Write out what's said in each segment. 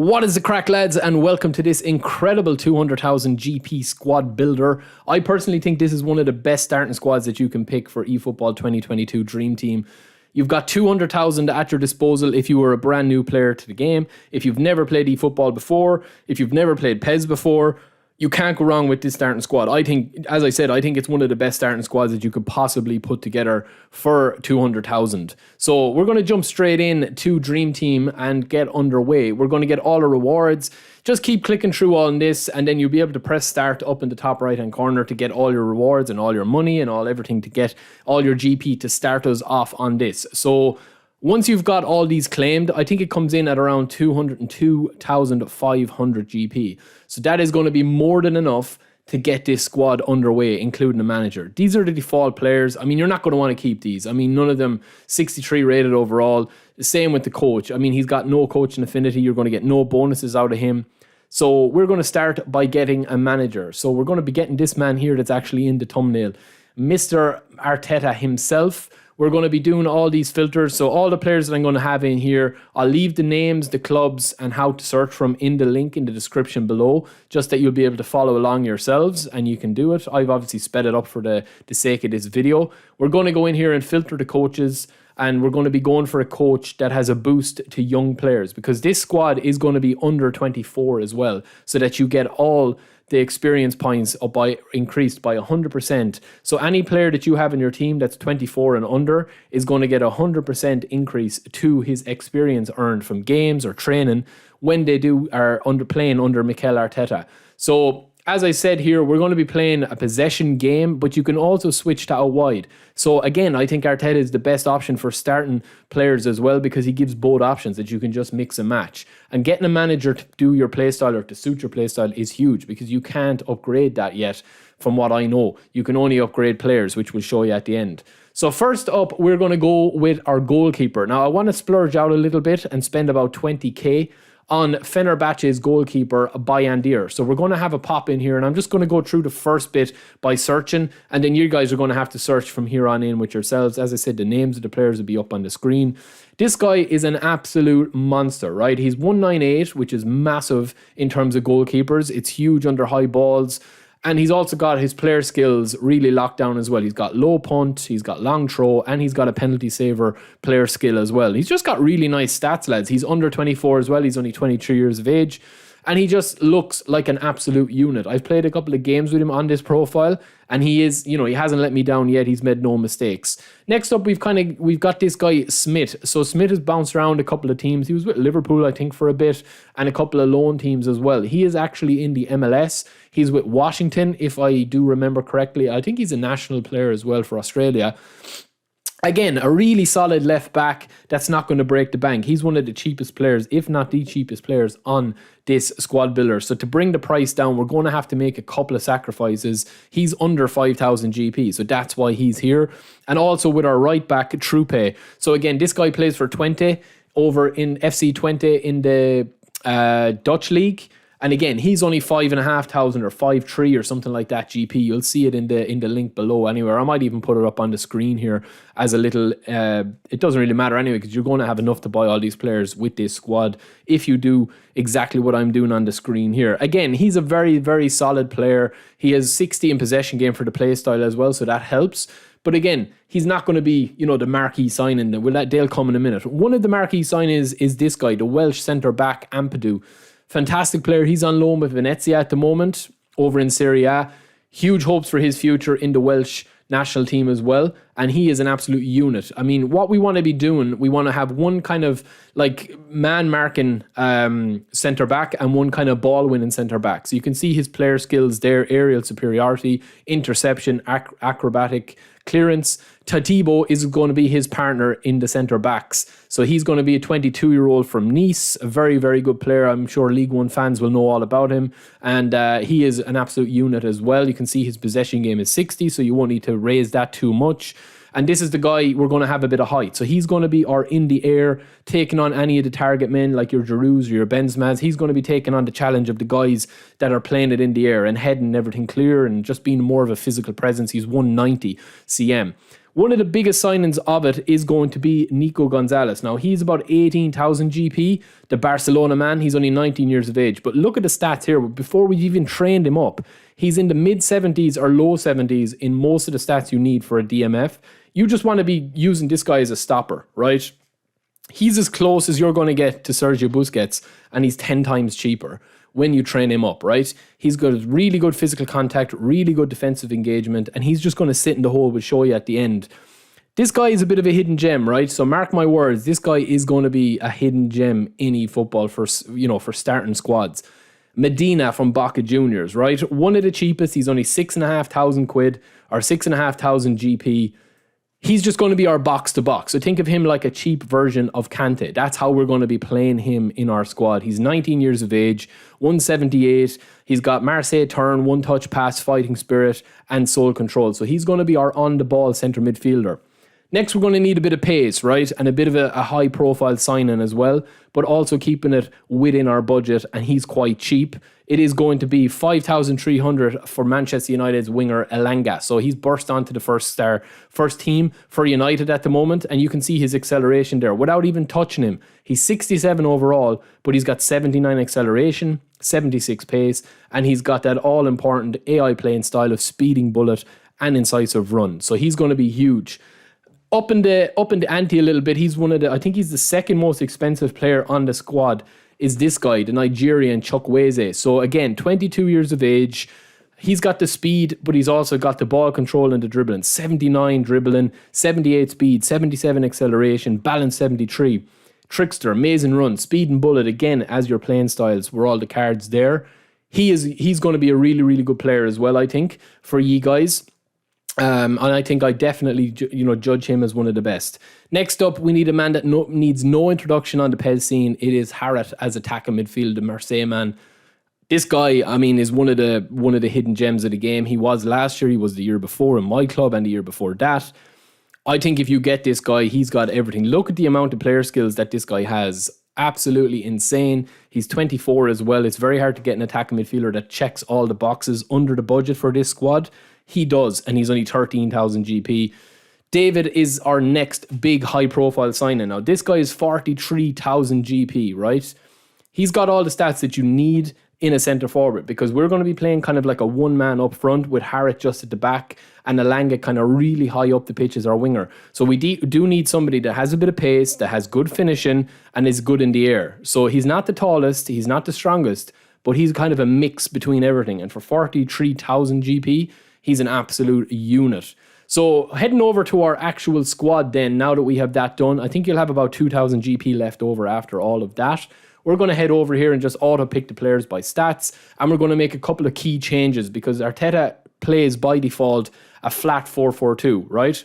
What is the crack, lads, and welcome to this incredible 200,000 GP squad builder. I personally think this is one of the best starting squads that you can pick for eFootball 2022 Dream Team. You've got 200,000 at your disposal if you were a brand new player to the game. If you've never played eFootball before, if you've never played PES before, you can't go wrong with this starting squad. I think, as I said, I think it's one of the best starting squads that you could possibly put together for 200,000. So we're going to jump straight in to Dream Team and get underway. We're going to get all the rewards. Just keep clicking through all this, and then you'll be able to press start up in the top right hand corner to get all your rewards and all your money and everything to get all your GP to start us off on this. So once you've got all these claimed, I think it comes in at around 202,500 GP. So that is going to be more than enough to get this squad underway, including the manager. These are the default players. I mean, you're not going to want to keep these. I mean, none of them 63 rated overall. The same with the coach. I mean, he's got no coaching affinity. You're going to get no bonuses out of him. So we're going to start by getting a manager. So we're going to be getting this man here that's actually in the thumbnail, Mr. Arteta himself. We're going to be doing all these filters. So all the players that I'm going to have in here, I'll leave the names, the clubs, and how to search from in the link in the description below, just that you'll be able to follow along yourselves and you can do it. I've obviously sped it up for the sake of this video. We're going to go in here and filter the coaches, and we're going to be going for a coach that has a boost to young players, because this squad is going to be under 24 as well, so that you get all the experience points increased by 100%. So any player that you have in your team that's 24 and under is going to get a 100% increase to his experience earned from games or training when they are playing under Mikel Arteta. So as I said here, we're going to be playing a possession game, but you can also switch to out wide. So again, I think Arteta is the best option for starting players as well, because he gives both options that you can just mix and match. And getting a manager to do your playstyle or to suit your playstyle is huge, because you can't upgrade that yet. From what I know, you can only upgrade players, which we'll show you at the end. So first up, we're going to go with our goalkeeper. Now I want to splurge out a little bit and spend about 20k on Fenerbahce's goalkeeper, Bayandir. So we're going to have a pop in here, and I'm just going to go through the first bit by searching, and then you guys are going to have to search from here on in with yourselves. As I said, the names of the players will be up on the screen. This guy is an absolute monster, right? He's 198, which is massive in terms of goalkeepers. It's huge under high balls. And he's also got his player skills really locked down as well. He's got low punt, he's got long throw, and he's got a penalty saver player skill as well. He's just got really nice stats, lads. He's under 24 as well. He's only 23 years of age. And he just looks like an absolute unit. I've played a couple of games with him on this profile, and he is, he hasn't let me down yet. He's made no mistakes. Next up, we've got this guy, Smith. So Smith has bounced around a couple of teams. He was with Liverpool, I think, for a bit, and a couple of loan teams as well. He is actually in the MLS. He's with Washington, if I do remember correctly. I think he's a national player as well for Australia. Again, a really solid left back that's not going to break the bank. He's one of the cheapest players, if not the cheapest players on this squad builder. So to bring the price down, we're going to have to make a couple of sacrifices. He's under 5,000 GP, so that's why he's here. And also with our right back, Trupe. So again, this guy plays for 20 over in FC 20 in the Dutch league. And again, he's only 5,500 or 5,300 or something like that GP. You'll see it in the link below anywhere. I might even put it up on the screen here as a little, it doesn't really matter anyway, because you're going to have enough to buy all these players with this squad if you do exactly what I'm doing on the screen here. Again, he's a very, very solid player. He has 60 in possession game for the play style as well, so that helps. But again, he's not going to be, the marquee signing. They'll come in a minute. One of the marquee signings is this guy, the Welsh centre-back, Ampadu. Fantastic player. He's on loan with Venezia at the moment over in Serie A. Huge hopes for his future in the Welsh national team as well. And he is an absolute unit. I mean, what we want to be doing, we want to have one kind of like man-marking centre-back and one kind of ball-winning centre-back. So you can see his player skills there: aerial superiority, interception, acrobatic clearance. Tatibo is going to be his partner in the centre-backs. So he's going to be a 22-year-old from Nice, a very, very good player. I'm sure League One fans will know all about him. And he is an absolute unit as well. You can see his possession game is 60, so you won't need to raise that too much. And this is the guy we're going to have a bit of height. So he's going to be our in the air, taking on any of the target men like your Giroux or your Benzema's. He's going to be taking on the challenge of the guys that are playing it in the air and heading everything clear and just being more of a physical presence. He's 190 cm. One of the biggest signings of it is going to be Nico Gonzalez. Now, he's about 18,000 GP, the Barcelona man. He's only 19 years of age. But look at the stats here. Before we've even trained him up, he's in the mid-70s or low 70s in most of the stats you need for a DMF. You just want to be using this guy as a stopper, right? He's as close as you're going to get to Sergio Busquets, and he's 10 times cheaper when you train him up, right? He's got really good physical contact, really good defensive engagement, and he's just going to sit in the hole. We'll show you at the end. This guy is a bit of a hidden gem, right? So mark my words, this guy is going to be a hidden gem in eFootball for starting squads. Medina from Boca Juniors, right? One of the cheapest. He's only 6,500 quid or 6,500 GP. He's just going to be our box to box. So think of him like a cheap version of Kante. That's how we're going to be playing him in our squad. He's 19 years of age, 178. He's got Marseille turn, one touch pass, fighting spirit, and soul control. So he's going to be our on-the-ball centre midfielder. Next, we're going to need a bit of pace, right? And a bit of a high-profile signing as well, but also keeping it within our budget, and he's quite cheap. It is going to be 5,300 for Manchester United's winger Elanga. So he's burst onto the first team for United at the moment, and you can see his acceleration there without even touching him. He's 67 overall, but he's got 79 acceleration, 76 pace, and he's got that all-important AI playing style of speeding bullet and incisive run. So he's going to be huge. Up in the ante a little bit, I think he's the second most expensive player on the squad, is this guy, the Nigerian Chokweze. So again, 22 years of age. He's got the speed, but he's also got the ball control and the dribbling. 79 dribbling, 78 speed, 77 acceleration, balance 73. Trickster, amazing run, speed and bullet, again, as your playing styles were all the cards there. He's going to be a really, really good player as well, I think, for you guys. And I think I definitely, judge him as one of the best. Next up, we need a man that needs no introduction on the PES scene. It is Harit as attacking midfield, the Marseille man. This guy, is one of the hidden gems of the game. He was last year, he was the year before in my club, and the year before that. I think if you get this guy, he's got everything. Look at the amount of player skills that this guy has. Absolutely insane. He's 24 as well. It's very hard to get an attacking midfielder that checks all the boxes under the budget for this squad. He does, and he's only 13,000 GP. David is our next big high-profile signing. Now, this guy is 43,000 GP, right? He's got all the stats that you need in a centre-forward, because we're going to be playing kind of like a one-man up front with Harit just at the back and Elanga kind of really high up the pitch as our winger. So we do need somebody that has a bit of pace, that has good finishing, and is good in the air. So he's not the tallest, he's not the strongest, but he's kind of a mix between everything. And for 43,000 GP, he's an absolute unit. So heading over to our actual squad then, now that we have that done, I think you'll have about 2,000 GP left over after all of that. We're going to head over here and just auto-pick the players by stats, and we're going to make a couple of key changes because Arteta plays by default a flat 4-4-2, right?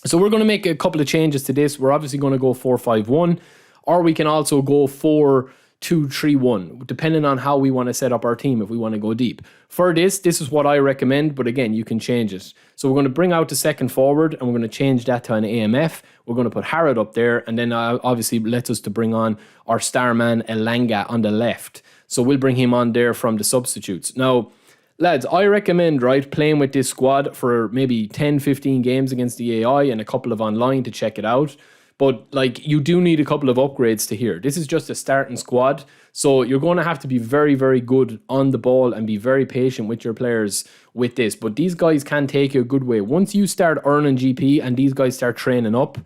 So we're going to make a couple of changes to this. We're obviously going to go 4-5-1, or we can also go 4-2-3-1, depending on how we want to set up our team if we want to go deep. For this is what I recommend, but again, you can change it. So we're going to bring out the second forward, and we're going to change that to an AMF. We're going to put Harit up there, and then obviously lets us to bring on our star man Elanga on the left. So we'll bring him on there from the substitutes. Now, lads, I recommend, right, playing with this squad for maybe 10, 15 games against the AI and a couple of online to check it out. But you do need a couple of upgrades to here. This is just a starting squad. So you're going to have to be very, very good on the ball and be very patient with your players with this. But these guys can take you a good way. Once you start earning GP and these guys start training up,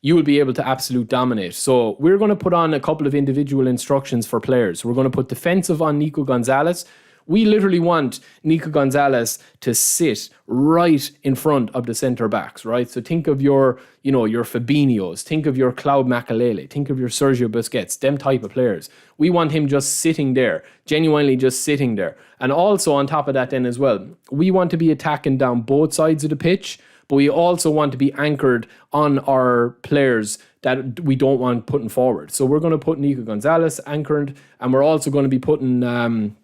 you will be able to absolute dominate. So we're going to put on a couple of individual instructions for players. We're going to put defensive on Nico Gonzalez. We literally want Nico Gonzalez to sit right in front of the centre backs, right? So think of your Fabinhos, think of your Claude Makelele, think of your Sergio Busquets, them type of players. We want him just sitting there, genuinely just sitting there. And also on top of that then as well, we want to be attacking down both sides of the pitch, but we also want to be anchored on our players that we don't want putting forward. So we're going to put Nico Gonzalez anchored, and we're also going to be putting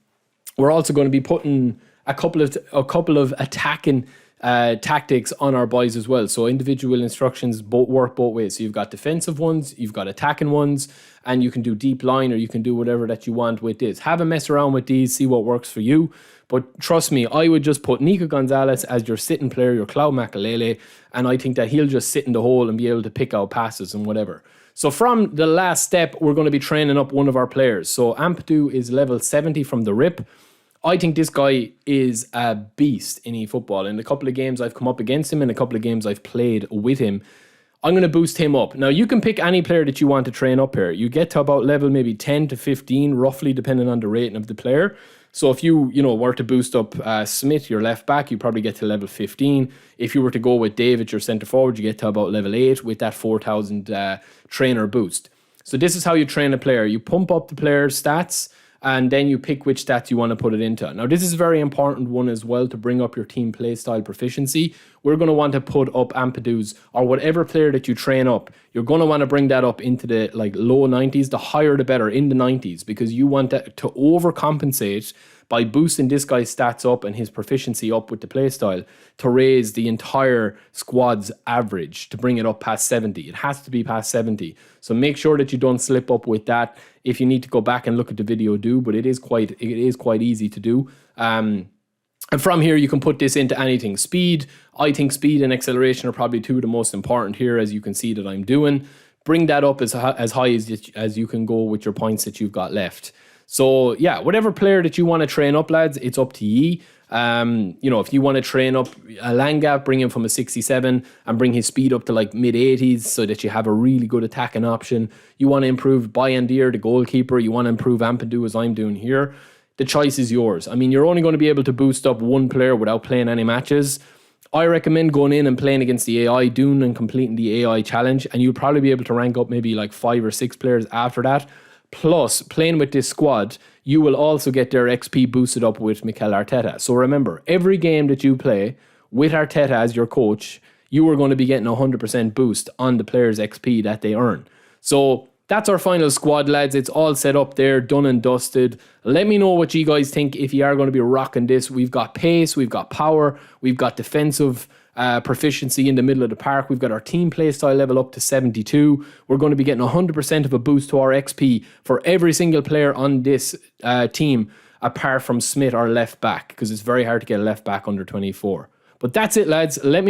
a couple of attacking tactics on our boys as well. So individual instructions work both ways. So you've got defensive ones, you've got attacking ones, and you can do deep line, or you can do whatever that you want with this. Have a mess around with these, see what works for you. But trust me, I would just put Nico Gonzalez as your sitting player, your Cloud Makalele, and I think that he'll just sit in the hole and be able to pick out passes and whatever. So from the last step, we're going to be training up one of our players. So Ampadu is level 70 from the rip. I think this guy is a beast in eFootball. In a couple of games I've come up against him, in a couple of games I've played with him. I'm going to boost him up. Now, you can pick any player that you want to train up here. You get to about level maybe 10 to 15, roughly, depending on the rating of the player. So if you were to boost up Smith, your left back, you probably get to level 15. If you were to go with David, your centre forward, you get to about level 8 with that 4,000 trainer boost. So this is how you train a player. You pump up the player's stats, and then you pick which stats you want to put it into. Now, this is a very important one as well to bring up your team play style proficiency. We're going to want to put up Ampadu's, or whatever player that you train up. You're going to want to bring that up into the low 90s. The higher the better, in the 90s, because you want that to overcompensate by boosting this guy's stats up and his proficiency up with the play style to raise the entire squad's average, to bring it up past 70. It has to be past 70. So make sure that you don't slip up with that. If you need to go back and look at the video, do, but it is quite easy to do. And from here, you can put this into anything. Speed, I think speed and acceleration are probably two of the most important here, as you can see that I'm doing. Bring that up as high as you can go with your points that you've got left. So yeah, whatever player that you want to train up, lads, it's up to ye. If you want to train up a Langa, bring him from a 67 and bring his speed up to mid 80s so that you have a really good attacking option. You want to improve Bayandir, the goalkeeper. You want to improve Ampadu, as I'm doing here. The choice is yours. I mean, you're only going to be able to boost up one player without playing any matches. I recommend going in and playing against the AI, doing and completing the AI challenge, and you'll probably be able to rank up maybe 5 or 6 players after that. Plus, playing with this squad, you will also get their XP boosted up with Mikel Arteta. So remember, every game that you play with Arteta as your coach, you are going to be getting a 100% boost on the players' XP that they earn. So that's our final squad, lads. It's all set up there, done and dusted. Let me know what you guys think if you are going to be rocking this. We've got pace, we've got power, we've got defensive proficiency in the middle of the park. We've got our team play style level up to 72. We're going to be getting 100% of a boost to our XP for every single player on this team, apart from Smith, our left back, because it's very hard to get a left back under 24. But that's it, lads. Let me know